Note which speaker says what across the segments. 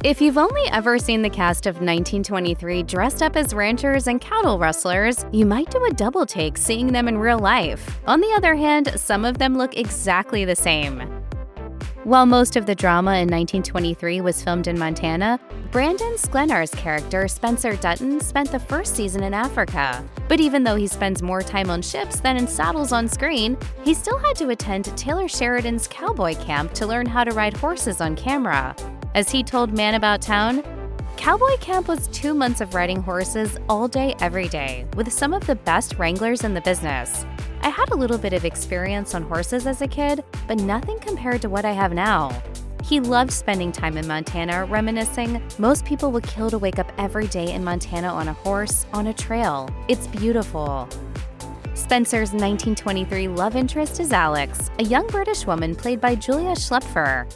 Speaker 1: If you've only ever seen the cast of 1923 dressed up as ranchers and cattle rustlers, you might do a double take seeing them in real life. On the other hand, some of them look exactly the same. While most of the drama in 1923 was filmed in Montana, Brandon Sklenar's character, Spencer Dutton, spent the first season in Africa. But even though he spends more time on ships than in saddles on screen, he still had to attend Taylor Sheridan's cowboy camp to learn how to ride horses on camera. As he told Man About Town, cowboy camp was 2 months of riding horses all day, every day, with some of the best wranglers in the business. I had a little bit of experience on horses as a kid, but nothing compared to what I have now. He loved spending time in Montana, reminiscing, most people would kill to wake up every day in Montana on a horse, on a trail. It's beautiful. Spencer's 1923 love interest is Alex, a young British woman played by Julia Schlaepfer.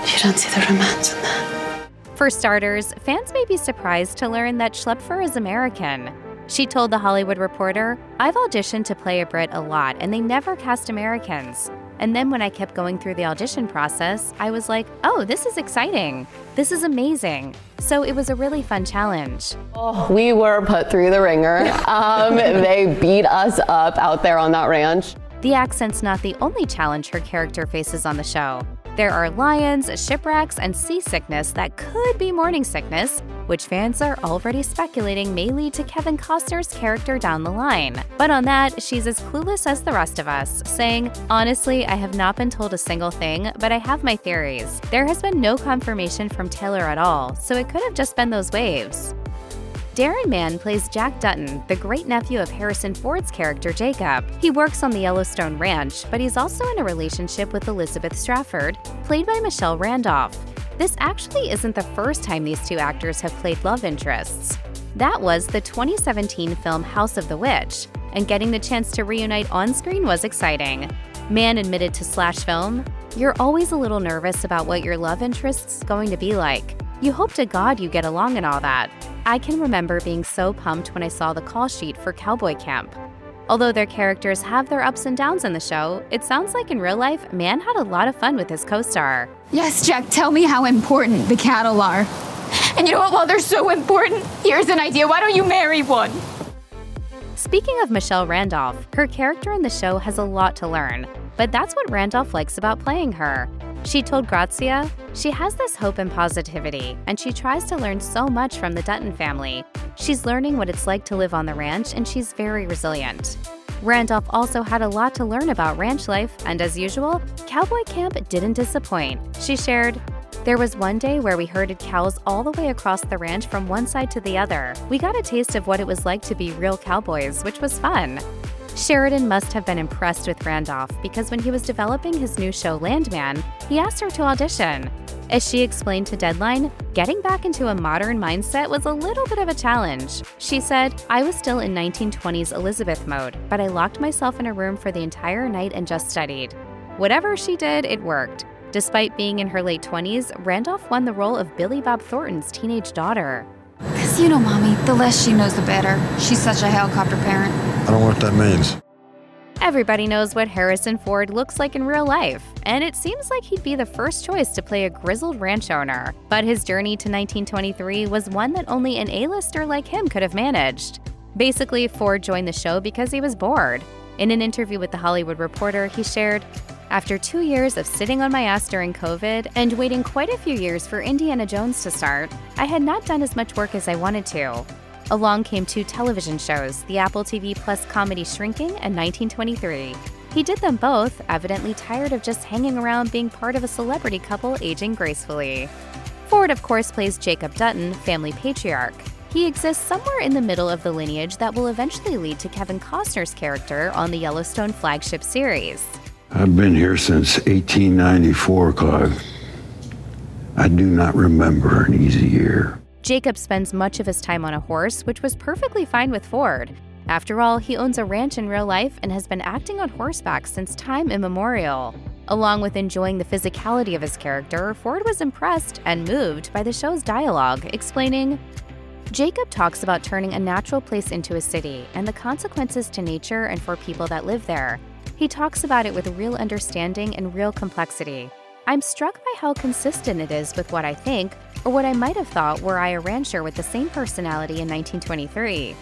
Speaker 2: You don't see the romance in that.
Speaker 1: For starters, fans may be surprised to learn that Schlaepfer is American. She told The Hollywood Reporter, "I've auditioned to play a Brit a lot and they never cast Americans. And then when I kept going through the audition process, I was like, oh, this is exciting. This is amazing." So it was a really fun challenge.
Speaker 3: Oh, we were put through the ringer. They beat us up out there on that ranch.
Speaker 1: The accent's not the only challenge her character faces on the show. There are lions, shipwrecks, and seasickness that could be morning sickness, which fans are already speculating may lead to Kevin Costner's character down the line. But on that, she's as clueless as the rest of us, saying, "Honestly, I have not been told a single thing, but I have my theories. There has been no confirmation from Taylor at all, so it could have just been those waves." Darren Mann plays Jack Dutton, the great-nephew of Harrison Ford's character Jacob. He works on the Yellowstone Ranch, but he's also in a relationship with Elizabeth Strafford, played by Michelle Randolph. This actually isn't the first time these two actors have played love interests. That was the 2017 film House of the Witch, and getting the chance to reunite on-screen was exciting. Mann admitted to Slash Film, "You're always a little nervous about what your love interest's going to be like. You hope to God you get along and all that. I can remember being so pumped when I saw the call sheet for Cowboy Camp." Although their characters have their ups and downs in the show, it sounds like in real life, Mann had a lot of fun with his co-star.
Speaker 4: Yes, Jack, tell me how important the cattle are. And you know what, while they're so important, here's an idea, why don't you marry one?
Speaker 1: Speaking of Michelle Randolph, her character in the show has a lot to learn, but that's what Randolph likes about playing her. She told Grazia, "She has this hope and positivity, and she tries to learn so much from the Dutton family. She's learning what it's like to live on the ranch, and she's very resilient." Randolph also had a lot to learn about ranch life, and as usual, Cowboy Camp didn't disappoint. She shared, "There was one day where we herded cows all the way across the ranch from one side to the other. We got a taste of what it was like to be real cowboys, which was fun." Sheridan must have been impressed with Randolph because when he was developing his new show Landman, he asked her to audition. As she explained to Deadline, getting back into a modern mindset was a little bit of a challenge. She said, "I was still in 1920s Elizabeth mode, but I locked myself in a room for the entire night and just studied. Whatever she did, it worked." Despite being in her late 20s, Randolph won the role of Billy Bob Thornton's teenage daughter.
Speaker 4: Because you know, Mommy, the less she knows, the better. She's such a helicopter parent.
Speaker 5: I don't know what that means.
Speaker 1: Everybody knows what Harrison Ford looks like in real life, and it seems like he'd be the first choice to play a grizzled ranch owner. But his journey to 1923 was one that only an A-lister like him could have managed. Basically, Ford joined the show because he was bored. In an interview with The Hollywood Reporter, he shared, "After 2 years of sitting on my ass during COVID and waiting quite a few years for Indiana Jones to start, I had not done as much work as I wanted to." Along came 2 television shows, the Apple TV Plus comedy Shrinking and 1923. He did them both, evidently tired of just hanging around being part of a celebrity couple aging gracefully. Ford, of course, plays Jacob Dutton, family patriarch. He exists somewhere in the middle of the lineage that will eventually lead to Kevin Costner's character on the Yellowstone flagship series.
Speaker 5: I've been here since 1894, Clive. I do not remember an easy year.
Speaker 1: Jacob spends much of his time on a horse, which was perfectly fine with Ford. After all, he owns a ranch in real life and has been acting on horseback since time immemorial. Along with enjoying the physicality of his character, Ford was impressed and moved by the show's dialogue, explaining, "Jacob talks about turning a natural place into a city and the consequences to nature and for people that live there. He talks about it with real understanding and real complexity. I'm struck by how consistent it is with what I think or what I might have thought were I a rancher with the same personality in 1923.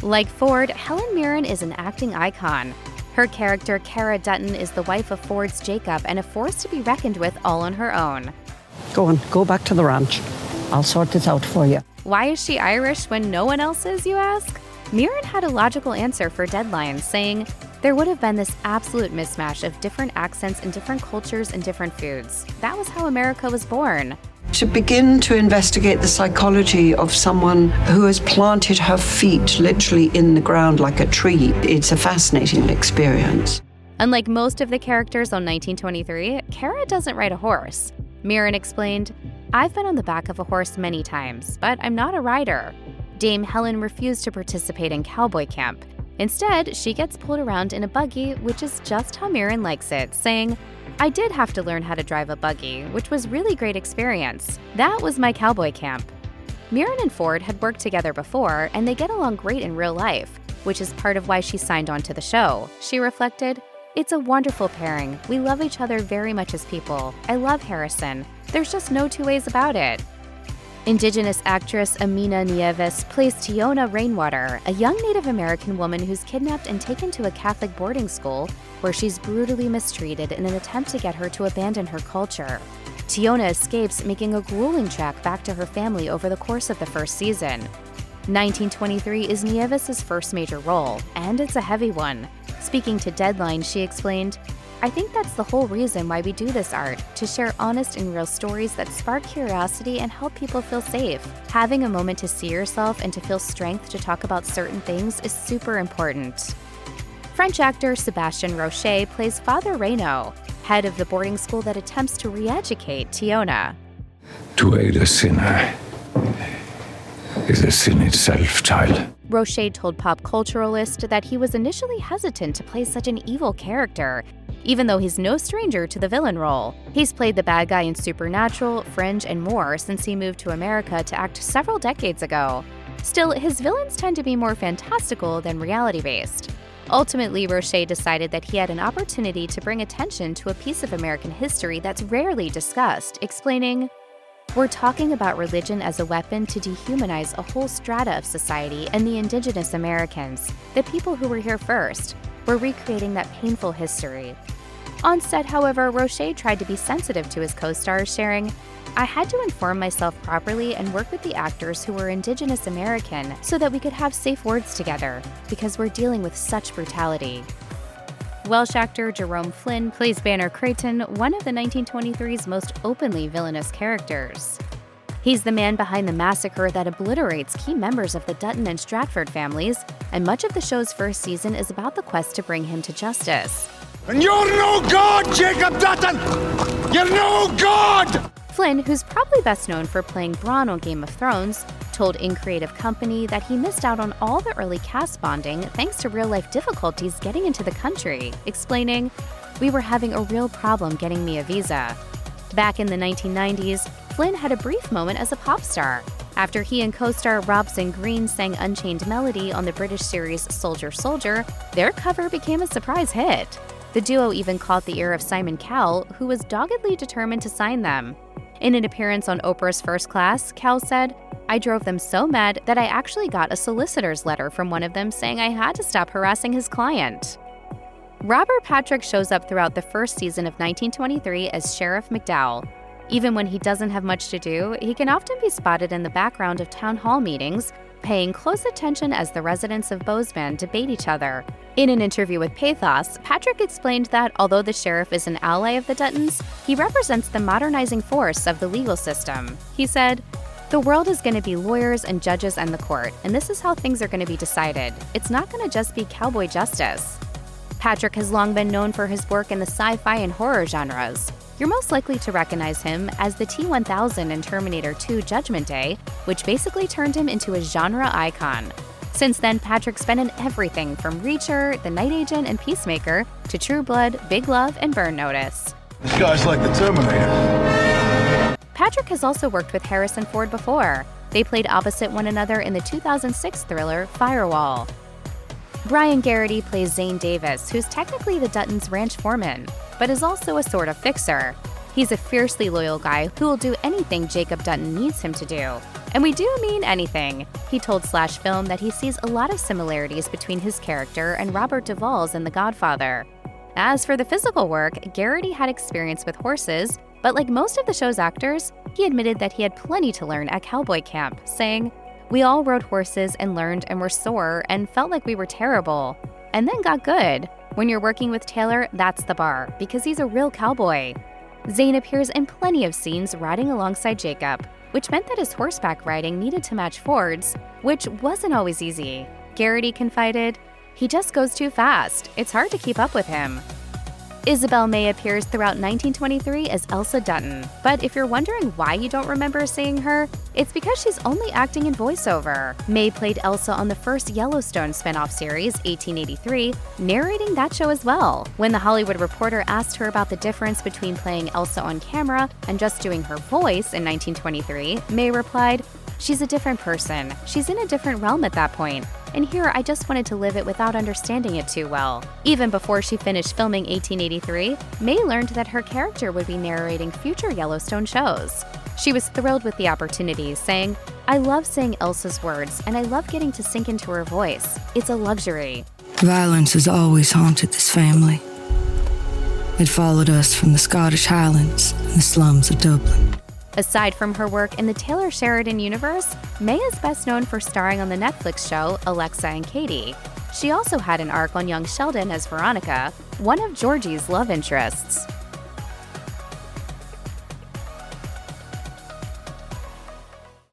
Speaker 1: Like Ford, Helen Mirren is an acting icon. Her character, Cara Dutton, is the wife of Ford's Jacob and a force to be reckoned with all on her own.
Speaker 6: Go on, go back to the ranch. I'll sort this out for you.
Speaker 1: Why is she Irish when no one else is, you ask? Mirren had a logical answer for Deadline, saying, there would have been this absolute mismatch of different accents and different cultures and different foods. That was how America was born.
Speaker 7: To begin to investigate the psychology of someone who has planted her feet literally in the ground like a tree, it's a fascinating experience.
Speaker 1: Unlike most of the characters on 1923, Cara doesn't ride a horse. Mirren explained, I've been on the back of a horse many times, but I'm not a rider. Dame Helen refused to participate in cowboy camp. Instead, she gets pulled around in a buggy, which is just how Mirren likes it, saying, I did have to learn how to drive a buggy, which was really great experience. That was my cowboy camp. Mirren and Ford had worked together before, and they get along great in real life, which is part of why she signed on to the show. She reflected, it's a wonderful pairing. We love each other very much as people. I love Harrison. There's just no two ways about it. Indigenous actress Aminah Nieves plays Tiona Rainwater, a young Native American woman who's kidnapped and taken to a Catholic boarding school where she's brutally mistreated in an attempt to get her to abandon her culture. Tiona escapes, making a grueling trek back to her family over the course of the first season. 1923 is Nieves' first major role, and it's a heavy one. Speaking to Deadline, she explained, I think that's the whole reason why we do this art, to share honest and real stories that spark curiosity and help people feel safe. Having a moment to see yourself and to feel strength to talk about certain things is super important. French actor Sebastian Roché plays Father Reynaud, head of the boarding school that attempts to re-educate Tiona.
Speaker 8: To aid a sinner is a sin itself, child.
Speaker 1: Roché told Pop Culturalist that he was initially hesitant to play such an evil character, even though he's no stranger to the villain role. He's played the bad guy in Supernatural, Fringe, and more since he moved to America to act several decades ago. Still, his villains tend to be more fantastical than reality-based. Ultimately, Roché decided that he had an opportunity to bring attention to a piece of American history that's rarely discussed, explaining, we're talking about religion as a weapon to dehumanize a whole strata of society and the indigenous Americans, the people who were here first. We're recreating that painful history. On set, however, Roché tried to be sensitive to his co-stars, sharing, I had to inform myself properly and work with the actors who were Indigenous American so that we could have safe words together, because we're dealing with such brutality. Welsh actor Jerome Flynn plays Banner Creighton, one of the 1923's most openly villainous characters. He's the man behind the massacre that obliterates key members of the Dutton and Stratford families, and much of the show's first season is about the quest to bring him to justice.
Speaker 9: And you're no god, Jacob Dutton! You're no god!
Speaker 1: Flynn, who's probably best known for playing Bronn on Game of Thrones, told In Creative Company that he missed out on all the early cast bonding thanks to real-life difficulties getting into the country, explaining, we were having a real problem getting me a visa. Back in the 1990s, Flynn had a brief moment as a pop star. After he and co-star Robson Green sang Unchained Melody on the British series Soldier Soldier, their cover became a surprise hit. The duo even caught the ear of Simon Cowell, who was doggedly determined to sign them. In an appearance on Oprah's First Class, Cowell said, I drove them so mad that I actually got a solicitor's letter from one of them saying I had to stop harassing his client. Robert Patrick shows up throughout the first season of 1923 as Sheriff McDowell. Even when he doesn't have much to do, he can often be spotted in the background of town hall meetings, paying close attention as the residents of Bozeman debate each other. In an interview with Pathos, Patrick explained that although the sheriff is an ally of the Duttons, he represents the modernizing force of the legal system. He said, the world is going to be lawyers and judges and the court, and this is how things are going to be decided. It's not going to just be cowboy justice. Patrick has long been known for his work in the sci-fi and horror genres. You're most likely to recognize him as the T-1000 in Terminator 2 Judgment Day, which basically turned him into a genre icon. Since then, Patrick's been in everything from Reacher, The Night Agent, and Peacemaker, to True Blood, Big Love, and Burn Notice.
Speaker 9: This guy's like the Terminator.
Speaker 1: Patrick has also worked with Harrison Ford before. They played opposite one another in the 2006 thriller Firewall. Brian Geraghty plays Zane Davis, who's technically the Duttons' ranch foreman. but is also a sort of fixer. He's a fiercely loyal guy who will do anything Jacob Dutton needs him to do. And we do mean anything. He told Slash Film that he sees a lot of similarities between his character and Robert Duvall's in The Godfather. As for the physical work, Geraghty had experience with horses, but like most of the show's actors, he admitted that he had plenty to learn at cowboy camp, saying, "We all rode horses and learned and were sore and felt like we were terrible, and then got good. When you're working with Taylor, that's the bar, because he's a real cowboy." Zane appears in plenty of scenes riding alongside Jacob, which meant that his horseback riding needed to match Ford's, which wasn't always easy. Geraghty confided, "He just goes too fast. It's hard to keep up with him." Isabel May appears throughout 1923 as Elsa Dutton, but if you're wondering why you don't remember seeing her, it's because she's only acting in voiceover. May played Elsa on the first Yellowstone spin-off series, 1883, narrating that show as well. When The Hollywood Reporter asked her about the difference between playing Elsa on camera and just doing her voice in 1923, May replied, "She's a different person. She's in a different realm at that point. And here I just wanted to live it without understanding it too well." Even before she finished filming 1883, May learned that her character would be narrating future Yellowstone shows. She was thrilled with the opportunity, saying, "I love saying Elsa's words, and I love getting to sink into her voice. It's a luxury."
Speaker 10: Violence has always haunted this family. It followed us from the Scottish Highlands and the slums of Dublin.
Speaker 1: Aside from her work in the Taylor Sheridan universe, May is best known for starring on the Netflix show Alexa and Katie. She also had an arc on young Sheldon as Veronica, one of Georgie's love interests.